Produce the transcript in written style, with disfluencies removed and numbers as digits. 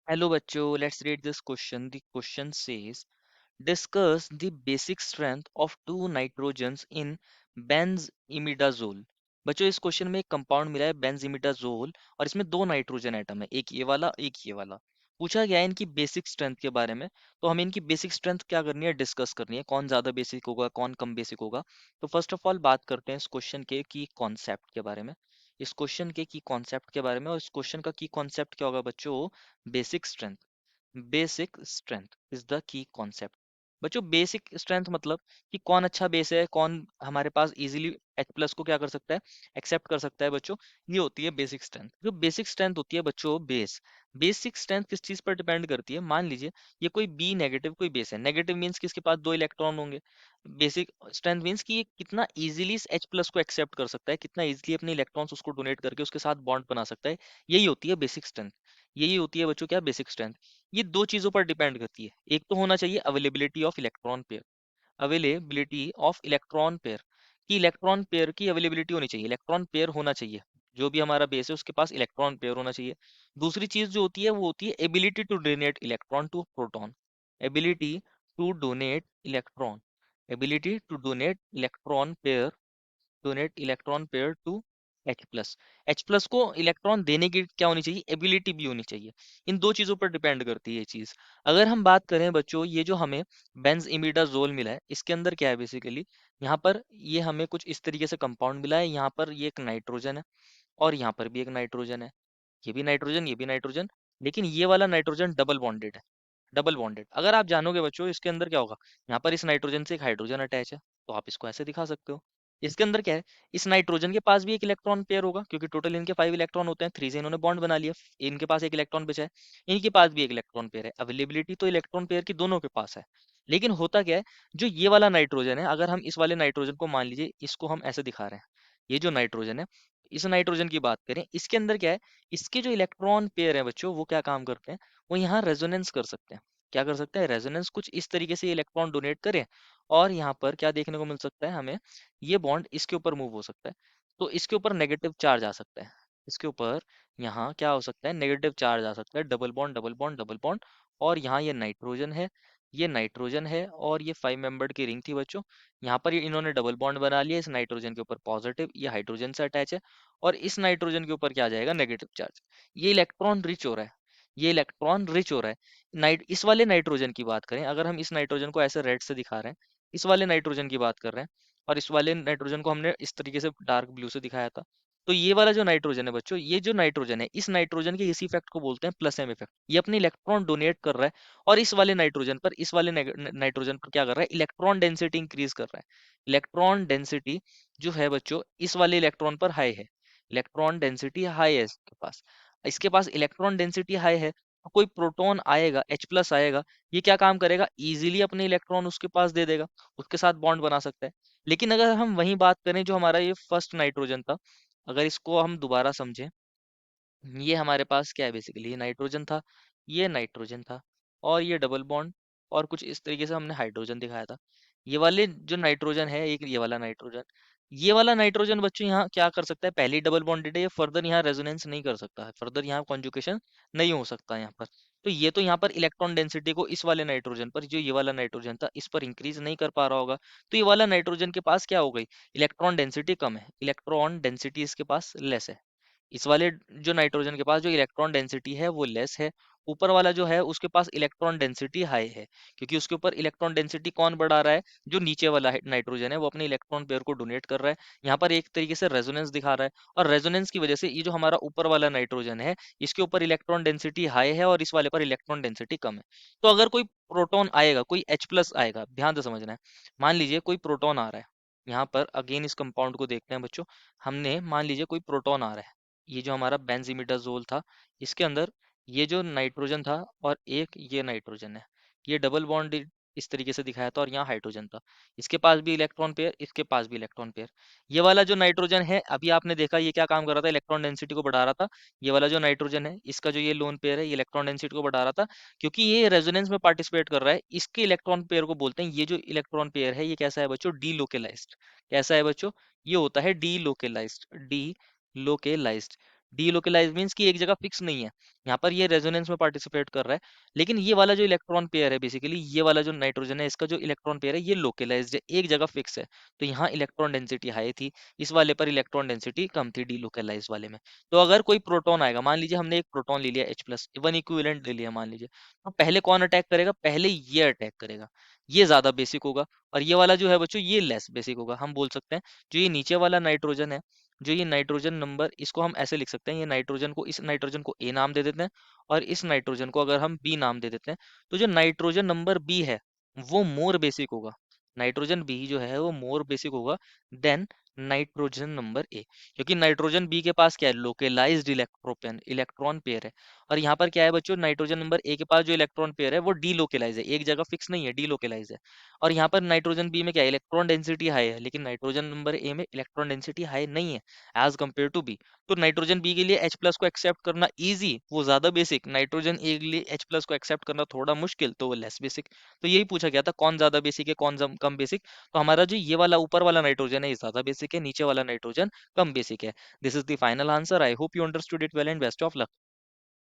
Hello बच्चों, let's read this question. The question says, discuss the basic strength of two nitrogens in benzimidazole. बच्चों इस question में एक compound मिला है बेंजीमिडाजोल और इसमें दो नाइट्रोजन एटम है, एक ये वाला एक ये वाला। पूछा गया है इनकी बेसिक स्ट्रेंथ के बारे में। तो हमें इनकी बेसिक स्ट्रेंथ क्या करनी है, डिस्कस करनी है, कौन ज्यादा बेसिक होगा कौन कम बेसिक होगा। तो फर्स्ट ऑफ ऑल बात करते हैं इस क्वेश्चन के की कॉन्सेप्ट के बारे में। इस क्वेश्चन के की कॉन्सेप्ट के बारे में, और इस क्वेश्चन का की कॉन्सेप्ट क्या होगा बच्चों, basic strength. Basic strength is the key concept. बच्चों बेसिक स्ट्रेंथ मतलब कि कौन अच्छा बेस है, कौन हमारे पास इजीली H प्लस को क्या कर सकता है, एक्सेप्ट कर सकता है बच्चों। ये होती है बेसिक स्ट्रेंथ। जो बेसिक स्ट्रेंथ होती है बच्चों, बेस। बेसिक स्ट्रेंथ किस चीज पर डिपेंड करती है, मान लीजिए ये कोई बी नेगेटिव कोई बेस है। नेगेटिव मीन्स कि इसके पास दो इलेक्ट्रॉन होंगे। बेसिक स्ट्रेंथ मीन्स कि ये कितना इजीली इस H प्लस को एक्सेप्ट कर सकता है, कितना इजीली अपने इलेक्ट्रॉन्स उसको डोनेट करके उसके साथ बॉन्ड बना सकता है। यही होती है बेसिक स्ट्रेंथ। यही होती है बच्चों क्या, बेसिक स्ट्रेंथ। ये दो चीजों पर डिपेंड करती है। एक तो होना चाहिए availability of electron pair. Availability of electron pair, कि इलेक्ट्रॉन पेयर की अवेलेबिलिटी होनी चाहिए, इलेक्ट्रॉन पेयर होना चाहिए। जो भी हमारा बेस है उसके पास इलेक्ट्रॉन पेयर होना चाहिए। दूसरी चीज जो होती है वो होती है ability to donate electron to proton. Ability to donate electron, ability to donate electron pair to H plus. H plus को इलेक्ट्रॉन देने की क्या होनी चाहिए, एबिलिटी भी होनी चाहिए। इन दो चीजों पर डिपेंड करती है ये चीज। अगर हम बात करें बच्चों, ये जो हमें बेंजीमिडाजोल मिला है इसके अंदर क्या है बेसिकली, यहाँ पर ये हमें कुछ इस तरीके से कंपाउंड मिला है। यहाँ पर ये एक नाइट्रोजन है और यहाँ पर भी एक नाइट्रोजन है। ये भी नाइट्रोजन ये भी नाइट्रोजन, लेकिन ये वाला नाइट्रोजन डबल बॉन्डेड है। डबल बॉन्डेड अगर आप जानोगे बच्चों इसके अंदर क्या होगा, यहाँ पर इस नाइट्रोजन से एक हाइड्रोजन अटैच है, तो आप इसको ऐसे दिखा सकते हो। इसके अंदर क्या है, इस नाइट्रोजन के पास भी एक इलेक्ट्रॉन पेयर होगा, क्योंकि टोटल इनके 5 इलेक्ट्रॉन होते हैं, 3 से इन्होंने बॉन्ड बना लिया। इनके पास एक इलेक्ट्रॉन बचा है, इनके पास भी एक इलेक्ट्रॉन पेयर है। अवेलेबिलिटी तो इलेक्ट्रॉन पेयर की दोनों के पास है। लेकिन होता क्या है, जो ये वाला नाइट्रोजन है, अगर हम इस वाले नाइट्रोजन को मान लीजिए, इसको हम ऐसे दिखा रहे हैं, ये जो नाइट्रोजन है, इस नाइट्रोजन की बात करें, इसके अंदर क्या है, इसके जो इलेक्ट्रॉन पेयर है बच्चों, वो क्या काम करते हैं, वो यहाँ रेजोनेंस कर सकते हैं। क्या कर सकते हैं, रेजोनेंस। कुछ इस तरीके से इलेक्ट्रॉन डोनेट करें और यहाँ पर क्या देखने को मिल सकता है हमें, ये बॉन्ड इसके ऊपर मूव हो सकता है। तो इसके ऊपर नेगेटिव चार्ज आ सकता है, इसके ऊपर यहाँ क्या हो सकता है, नेगेटिव चार्ज आ सकता है। Double bond double bond double bond. और यहाँ ये नाइट्रोजन है, ये नाइट्रोजन है और ये 5 मेंबर्ड की रिंग थी बच्चों। यहाँ पर ये इन्होंने डबल बॉन्ड बना लिया, इस नाइट्रोजन के ऊपर पॉजिटिव, ये हाइड्रोजन से अटैच है। और इस नाइट्रोजन के ऊपर क्या आ जाएगा, नेगेटिव चार्ज। ये इलेक्ट्रॉन रिच हो रहा है, ये इलेक्ट्रॉन रिच हो रहा है। इस वाले नाइट्रोजन की बात करें, अगर हम इस नाइट्रोजन को ऐसे रेड से दिखा रहे हैं, इस वाले नाइट्रोजन की बात कर रहे हैं, और इस वाले नाइट्रोजन को हमने इस तरीके से डार्क ब्लू से दिखाया था। तो ये वाला जो नाइट्रोजन है बच्चों, ये जो नाइट्रोजन है, इस नाइट्रोजन के इसी इफेक्ट को बोलते हैं प्लस एम इफेक्ट। ये अपने इलेक्ट्रॉन डोनेट कर रहा है और इस वाले नाइट्रोजन पर, इस वाले नाइट्रोजन पर क्या कर रहा है, इलेक्ट्रॉन डेंसिटी इंक्रीज कर रहा है। इलेक्ट्रॉन डेंसिटी जो है बच्चों, इस वाले इलेक्ट्रॉन पर हाई है। इलेक्ट्रॉन डेंसिटी हाई है इसके पास इलेक्ट्रॉन डेंसिटी हाई है। तो कोई प्रोटॉन आएगा, H प्लस आएगा, ये क्या काम करेगा, इजीली अपने इलेक्ट्रॉन उसके पास दे देगा, उसके साथ बॉन्ड बना सकता है। लेकिन अगर हम वही बात करें, जो हमारा ये फर्स्ट नाइट्रोजन था, अगर इसको हम दोबारा समझें, ये हमारे पास क्या है बेसिकली, ये नाइट्रोजन था, ये नाइट्रोजन था, और ये डबल बॉन्ड, और कुछ इस तरीके से हमने हाइड्रोजन दिखाया था। ये वाले जो नाइट्रोजन है, एक ये वाला नाइट्रोजन, ये वाला नाइट्रोजन बच्चों यहाँ क्या कर सकता है, पहले ही डबल बॉन्डेड है, ये फर्दर यहाँ रेजोनेंस नहीं कर सकता है, फर्दर यहाँ कॉन्जुगेशन नहीं हो सकता यहाँ पर। तो ये तो यहाँ पर इलेक्ट्रॉन डेंसिटी को इस वाले नाइट्रोजन पर, जो ये वाला नाइट्रोजन था, इस पर इंक्रीज नहीं कर पा रहा होगा। तो ये वाला नाइट्रोजन के पास क्या हो गई, इलेक्ट्रॉन डेंसिटी कम है, इलेक्ट्रॉन डेंसिटी इसके पास लेस है। इस वाले जो नाइट्रोजन के पास जो इलेक्ट्रॉन डेंसिटी है वो लेस है। ऊपर वाला जो है उसके पास इलेक्ट्रॉन डेंसिटी हाई है, क्योंकि उसके ऊपर इलेक्ट्रॉन डेंसिटी कौन बढ़ा रहा है, जो नीचे वाला नाइट्रोजन है वो अपने इलेक्ट्रॉन पेयर को डोनेट कर रहा है। यहाँ पर एक तरीके से रेजोनेंस दिखा रहा है, और रेजोनेंस की वजह से ये जो हमारा ऊपर वाला नाइट्रोजन है, इसके ऊपर इलेक्ट्रॉन डेंसिटी हाई है और इस वाले पर इलेक्ट्रॉन डेंसिटी कम है। तो अगर कोई प्रोटॉन आएगा, कोई H प्लस आएगा, ध्यान से समझना है। मान लीजिए कोई प्रोटॉन आ रहा है, यहाँ पर अगेन इस कंपाउंड को देखते हैं बच्चों। हमने मान लीजिए कोई प्रोटॉन आ रहा है, ये जो हमारा बेंजीमिडाजोल था, इसके अंदर ये जो नाइट्रोजन था और एक ये नाइट्रोजन है, ये डबल बॉन्ड इस तरीके से दिखाया था, और यहाँ हाइड्रोजन था। इसके पास भी इलेक्ट्रॉन पेयर, इसके पास भी इलेक्ट्रॉन पेयर। ये वाला जो नाइट्रोजन है, अभी आपने देखा ये क्या काम कर रहा था, इलेक्ट्रॉन डेंसिटी को बढ़ा रहा था। ये वाला जो नाइट्रोजन है, इसका जो ये लोन पेयर है, ये इलेक्ट्रॉन डेंसिटी को बढ़ा रहा था, क्योंकि ये रेजोनेंस में पार्टिसिपेट कर रहा है। इसके इलेक्ट्रॉन पेयर को बोलते हैं, ये जो इलेक्ट्रॉन पेयर है, ये कैसा है बच्चों, डी लोकेलाइज्ड। कैसा है बच्चों, ये होता है डी लोकेलाइज्ड, डी लोकेलाइज्ड। डीलोकलाइज मीन्स कि एक जगह फिक्स नहीं है। यहाँ पर ये रेजोनेंस में पार्टिसिपेट कर रहा है, लेकिन ये वाला जो इलेक्ट्रॉन पेयर है, बेसिकली ये वाला जो नाइट्रोजन है, इसका जो इलेक्ट्रॉन पेयर है ये लोकलाइज्ड है, एक जगह फिक्स है। तो यहाँ इलेक्ट्रॉन डेंसिटी हाई थी, इस वाले पर इलेक्ट्रॉन डेंसिटी कम थी डीलोकलाइज वाले में। तो अगर कोई प्रोटॉन आएगा, मान लीजिए हमने एक प्रोटॉन ले लिया H प्लस, वन इक्विवेलेंट ले लिया मान लीजिए, तो पहले कौन अटैक करेगा? पहले ये अटैक करेगा, ये ज्यादा बेसिक होगा। और ये वाला जो है बच्चों ये लेस बेसिक होगा। हम बोल सकते हैं जो ये नीचे वाला नाइट्रोजन है, जो ये नाइट्रोजन नंबर, इसको हम ऐसे लिख सकते हैं, ये नाइट्रोजन को, इस नाइट्रोजन को ए नाम दे देते हैं, और इस नाइट्रोजन को अगर हम बी नाम दे देते हैं, तो जो नाइट्रोजन नंबर बी है वो मोर बेसिक होगा। नाइट्रोजन बी जो है वो मोर बेसिक होगा देन नाइट्रोजन नंबर ए, क्योंकि नाइट्रोजन बी के पास क्या है? लोकलाइज्ड इलेक्ट्रोपेन इलेक्ट्रॉन पेयर है। और यहाँ पर क्या है बच्चों? नाइट्रोजन नंबर ए के पास जो इलेक्ट्रॉन पेयर है वो डीलोकलाइज है, एक जगह फिक्स नहीं है, डीलोकलाइज है। और यहाँ पर नाइट्रोजन बी में क्या है? इलेक्ट्रॉन डेंसिटी हाई है, लेकिन नाइट्रोजन नंबर ए में इलेक्ट्रॉन डेंसिटी हाई नहीं है एज कम्पेयर टू बी। तो नाइट्रोजन बी के लिए H प्लस को एक्सेप्ट करना इजी, वो ज्यादा बेसिक, नाइट्रोजन ए के लिए H प्लस को एक्सेप्ट करना थोड़ा मुश्किल, तो वो लेस बेसिक। तो यही पूछा गया था कौन ज्यादा बेसिक है, कौन कम बेसिक। तो हमारा जो ये वाला ऊपर वाला नाइट्रोजन है ये ज्यादा बेसिक है, नीचे वाला नाइट्रोजन कम बेसिक है। This is the final answer. I hope you understood it well and best of luck.